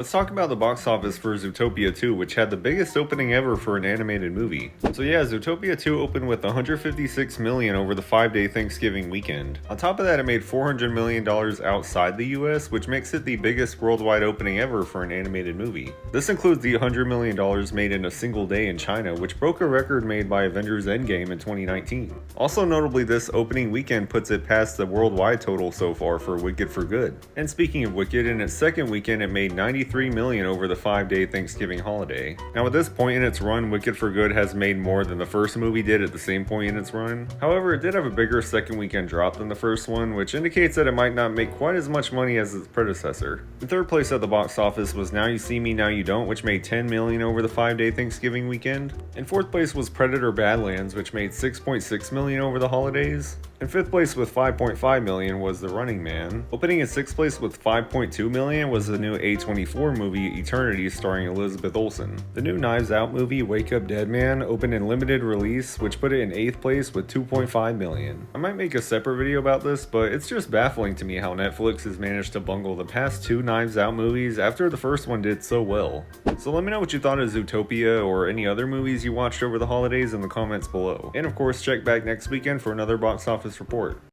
Let's talk about the box office for Zootopia 2, which had the biggest opening ever for an animated movie. So yeah, Zootopia 2 opened with $156 million over the 5-day Thanksgiving weekend. On top of that, it made $400 million outside the US, which makes it the biggest worldwide opening ever for an animated movie. This includes the $100 million made in a single day in China, which broke a record made by Avengers Endgame in 2019. Also notably, this opening weekend puts it past the worldwide total so far for Wicked for Good. And speaking of Wicked, in its second weekend it made $93 million over the 5-day Thanksgiving holiday. Now at this point in its run, Wicked for Good has made more than the first movie did at the same point in its run. However, it did have a bigger second weekend drop than the first one, which indicates that it might not make quite as much money as its predecessor. In third place at the box office was Now You See Me, Now You Don't, which made $10 million over the 5-day Thanksgiving weekend. In fourth place was Predator Badlands, which made $6.6 million over the holidays. In fifth place with $5.5 million was The Running Man. Opening in sixth place with $5.2 million was the new A24 movie Eternity starring Elizabeth Olsen. The new Knives Out movie Wake Up Dead Man opened in limited release, which put it in eighth place with $2.5 million. I might make a separate video about this, but it's just baffling to me how Netflix has managed to bungle the past two Knives Out movies after the first one did so well. So let me know what you thought of Zootopia or any other movies you watched over the holidays in the comments below. And of course, check back next weekend for another box office report.